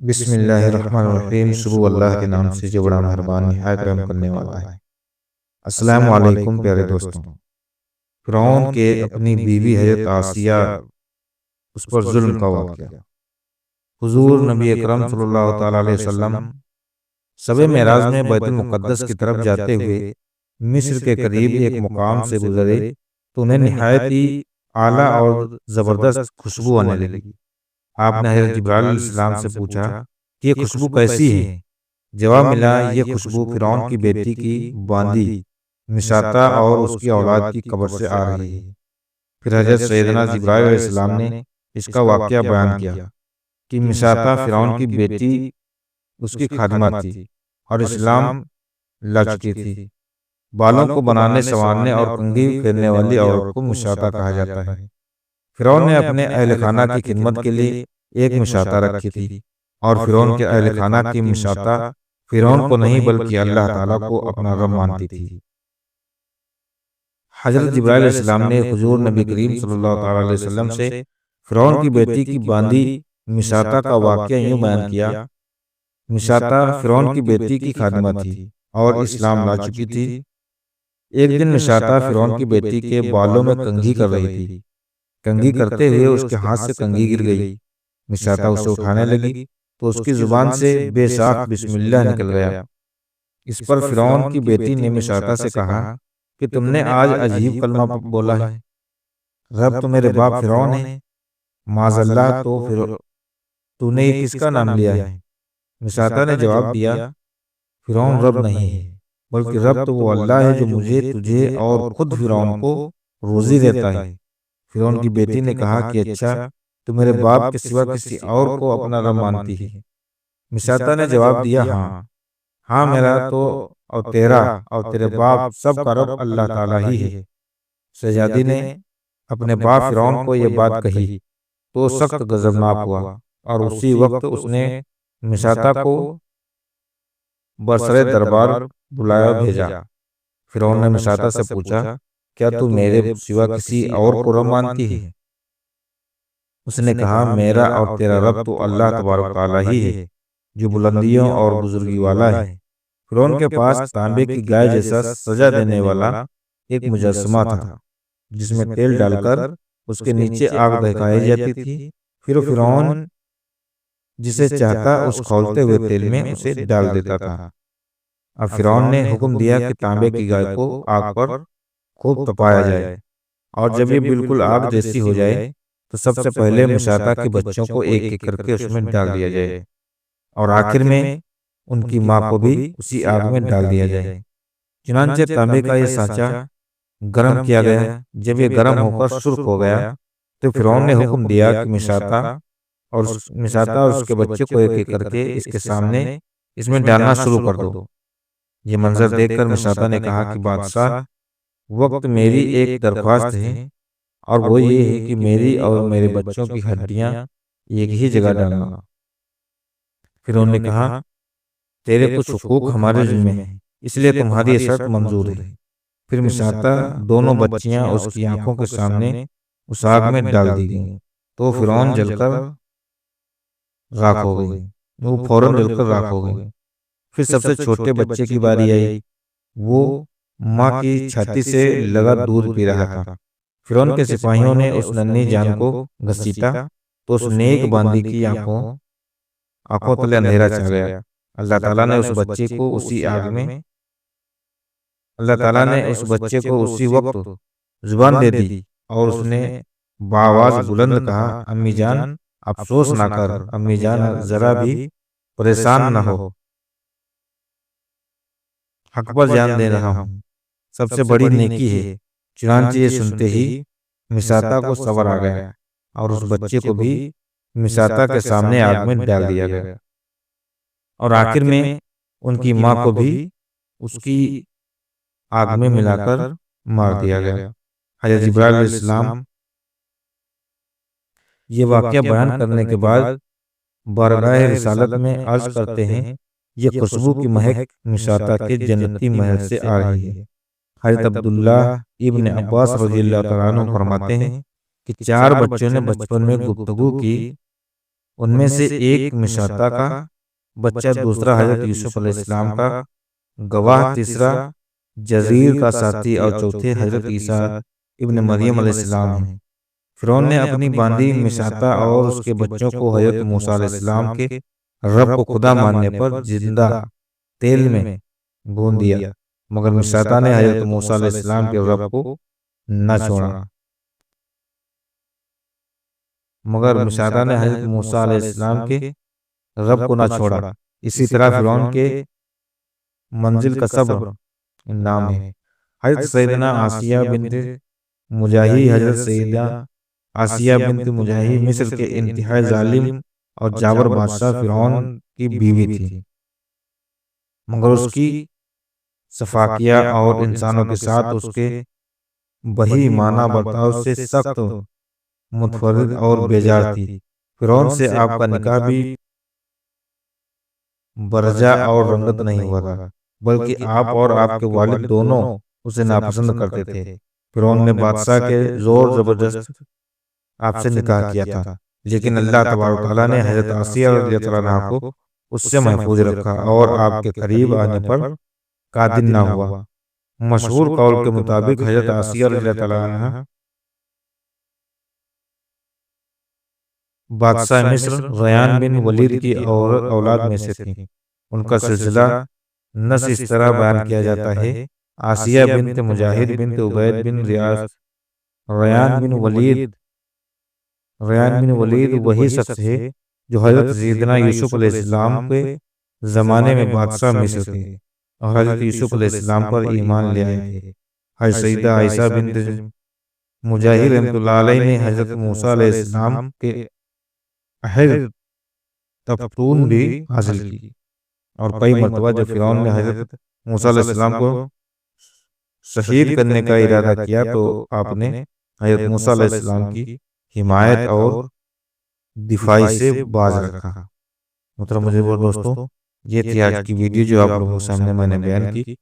بسم اللہ الرحمن الرحیم۔ شروع اللہ کے نام سے جو بڑا مہربان نہایت رحم کرنے والا ہے۔ السلام علیکم پیارے دوستوں۔ فرعون کے اپنی بیوی حضرت آسیہ اس پر ظلم کا واقعہ۔ حضور نبی اکرم صلی اللہ تعالیٰ علیہ وسلم شب معراج میں بیت المقدس کی طرف جاتے ہوئے مصر کے قریب ایک مقام سے گزرے تو انہیں نہایت ہی اعلیٰ اور زبردست خوشبو آنے لگی۔ آپ نے حضرت جبرائیل علیہ السلام سے پوچھا کہ یہ خوشبو کیسی ہے؟ جواب ملا، یہ خوشبو فرعون کی بیٹی کی باندی نشاطہ اور اس کی اولاد کی قبر سے آ رہی ہے۔ پھر حضرت سیدنا جبرائیل علیہ السلام نے اس کا واقعہ بیان کیا کہ نشاطہ فرعون کی بیٹی اس کی خادمہ تھی اور اسلام لا چکی تھی۔ بالوں کو بنانے، سنوارنے اور کنگھی پھیرنے والی عورت کو نشاطہ کہا جاتا ہے۔ فرعون نے اپنے اہل خانہ کی خدمت کے لیے ایک نشاطہ رکھی تھی، اور فرعون کے اہل خانہ کی نشاطہ فرعون کو نہیں بلکہ اللہ تعالیٰ کو اپنا رب مانتی تھی۔ حضرت جبرائیل علیہ السلام نے حضور نبی کریم صلی اللہ تعالیٰ علیہ وسلم سے فرعون کی بیٹی کی باندی نشاطہ کا واقعہ یوں بیان کیا۔ نشاطہ فرعون کی بیٹی کی خادمہ تھی اور اسلام لا چکی تھی۔ ایک دن نشاطہ فرعون کی بیٹی کے بالوں میں کنگھی کر رہی تھی۔ کنگھی کرتے ہوئے اس کے ہاتھ سے کنگھی گر گئی۔ نشاطہ اسے اٹھانے لگی تو اس کی زبان سے بے ساکھ بسم اللہ نکل گیا۔ اس پر فرعون کی بیٹی نے نشاطہ سے کہا کہ تم نے آج عجیب کلمہ بولا ہے، رب تو میرے باپ فرعون ہے۔ معاذ اللہ، تو نے کس کا نام لیا ہے؟ نشاطہ نے جواب دیا، فرعون رب نہیں ہے، بلکہ رب تو وہ اللہ ہے جو مجھے، تجھے اور خود فرعون کو روزی دیتا ہے۔ فرعون کی بیٹی نے کہا کہ اچھا، تو میرے باپ کے سوا کسی اور کو اپنا رب مانتی ہے؟ نشاطہ نے جواب دیا، ہاں میرا تو اور تیرا اور تیرے باپ سب کا رب اللہ تعالیٰ ہی ہے۔ شہزادی نے اپنے باپ فرعون کو یہ بات کہی تو سخت غضبناک ہوا، اور اسی وقت اس نے نشاطہ کو برسر دربار بلایا بھیجا۔ فرعون نے نشاطہ سے پوچھا، کیا تو میرے سوا کسی اور کو رب مانتی ہے؟ اس نے کہا، میرا اور تیرا رب تو اللہ تبارک تعالیٰ ہی ہے جو بلندیوں اور بزرگی والا ہے۔ فرعون کے پاس تانبے کی گائے جیسا سجا دینے والا ایک مجسمہ تھا، جس میں تیل ڈال کر اس کے نیچے آگ دہکائی جاتی تھی۔ پھر فرعون جسے چاہتا اس کھولتے ہوئے تیل میں اسے ڈال دیتا تھا۔ اب فرعون نے حکم دیا کہ تانبے کی گائے کو آگ پر خوب تپایا جائے، اور جب یہ بالکل آگ جیسی ہو جائے تو سب سے پہلے نشاطہ کے بچوں کو ایک ایک کر کے اس میں ڈال دیا جائے، اور آخر میں ان کی ماں کو بھی اسی آگ میں ڈال دیا جائے۔ چنانچہ تانبے کا یہ سانچہ گرم کیا گیا۔ جب یہ گرم ہو کر سرخ ہو گیا تو فرعون نے حکم دیا کہ نشاطہ اور اس کے بچے کو ایک ایک کر کے اس کے سامنے اس میں ڈالنا شروع کر دو۔ یہ منظر دیکھ کر نشاطہ نے کہا کہ بادشاہ، وقت میری ایک درخواست ہے، اور وہ یہ ہے کہ میری اور میرے بچوں کی ہڈیاں ایک ہی جگہ ڈالنا۔ پھر انہوں نے کہا، تیرے کچھ حقوق ہمارے ذمہ ہیں، اس لیے تمہاری یہ شرط منظور ہے۔ پھر نشاطہ دونوں بچیاں اس کی آنکھوں کے سامنے اس آگ میں ڈال دی گئیں تو فرعون جل کر راکھ ہو گئی، وہ فوراً جل کر راکھ ہو گئی۔ پھر سب سے چھوٹے بچے کی باری آئی، وہ ماں کی چھاتی سے لگا دودھ پی رہا تھا۔ فرعون کے سپاہیوں نے اس ننھی جان کو گھسیٹا تو اس نیک باندی کی آنکھوں تلے اندھیرا چھا گیا۔ اللہ تعالیٰ نے اس بچے کو اسی وقت زبان دے دی، اور اس نے بآواز بلند کہا، امی جان افسوس نہ کر، امی جان ذرا بھی پریشان نہ ہو، حق پر جان دے رہا ہوں، سب سے بڑی نیکی ہے۔ چنانچہ یہ سنتے ہی نشاطہ کو صبر آ گیا، اور اس بچے کو بھی نشاطہ کے سامنے آگ میں ڈال دیا گیا، اور آخر میں ان کی ماں کو بھی اس کی آگ میں ملا کر مار دیا گیا۔ حضرت جبرائیل علیہ السلام یہ واقعہ بیان کرنے کے بعد بارگاہ رسالت میں عرض کرتے ہیں، یہ خوشبو کی مہک نشاطہ کے جنتی محل سے آ رہی ہے۔ حضرت عبداللہ ابن عباس رضی اللہ تعالیٰ عنہ فرماتے ہیں کہ 4 بچوں نے بچپن میں گفتگو کی ان میں سے ایک مشاطہ کا بچہ، دوسرا حضرت یوسف علیہ السلام کا گواہ، تیسرا جزیر کا ساتھی، اور چوتھے حضرت عیسیٰ ابن مریم علیہ السلام ہیں۔ فرعون نے اپنی باندھی مشاطہ اور اس کے بچوں کو حضرت موسیٰ علیہ السلام کے رب کو خدا ماننے پر زندہ تیل میں بھون دیا، مگر مشاطہ نے حضرت موسیٰ علیہ السلام کے رب کو نہ چھوڑا۔ رب کو نہ چھوڑا۔ اسی طرح فرعون کے منزل کا صبر نام ہے۔ حضرت سیدنا آسیہ بنت مجاہی حضرت سیدہ آسیہ بنت مجاہی مصر کے انتہائی ظالم اور جابر بادشاہ فرعون کی بیوی تھی، مگر اس کی شفاقیہ اور انسانوں کے ساتھ اس کے بہی معنی برتاؤ سے سخت متفرد اور بیزار تھی۔ فرعون سے آپ کا نکاح بھی برجا اور رنگت نہیں ہوا تھا، بلکہ آپ اور آپ کے والد دونوں اسے ناپسند کرتے تھے۔ فرعون نے بادشاہ کے زور زبردست آپ سے نکاح کیا تھا، لیکن اللہ تبارک تعالیٰ نے حضرت آسیہ رضی اللہ عنہا کو اس سے محفوظ رکھا اور آپ کے قریب آنے پر قادر نہ ہوا۔ مشہور قول کے مطابق حضرت آسیہ رضی اللہ عنہا بادشاہ مصر ریان بن ولید کی اولاد میں سے تھیں۔ ان کا سلسلہ نسب اس طرح بیان کیا جاتا ہے: آسیہ بنت مجاہد بنت عبید بن ریاض۔ ریان بن ولید وہی شخص ہے جو حضرت سیدنا یوسف علیہ السلام کے زمانے میں بادشاہ مصر تھے اور حضرت یوسف علیہ السلام پر ایمان لے آئے تھے۔ حضرت سیدہ عائشہ بنت مجاہد رحمۃ اللہ علیہ نے حضرت موسیٰ علیہ السلام کے عہد تفتون بھی حاصل کی، اور کئی مرتبہ جب فرعون نے حضرت موسیٰ علیہ السلام کو شہید کرنے کا ارادہ کیا تو آپ نے حضرت موسیٰ علیہ السلام کی حمایت اور دفاعی سے باز رکھا۔ محترم مجھے دوستوں، یہ تھی آج کی ویڈیو جو آپ لوگوں کے سامنے میں نے بیان کی۔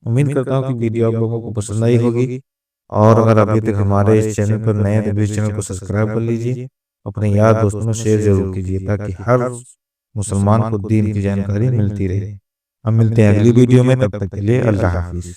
امید کرتا ہوں کہ ویڈیو آپ لوگوں کو پسند آئی ہوگی، اور اگر ابھی تک ہمارے اس چینل پر نئے ہیں تو اس چینل کو سبسکرائب کر لیجیے، اپنے یار دوستوں میں شیئر ضرور کیجیے تاکہ ہر مسلمان کو دین کی جانکاری ملتی رہے۔ ہم ملتے ہیں اگلی ویڈیو میں، تب تک کے لیے اللہ حافظ۔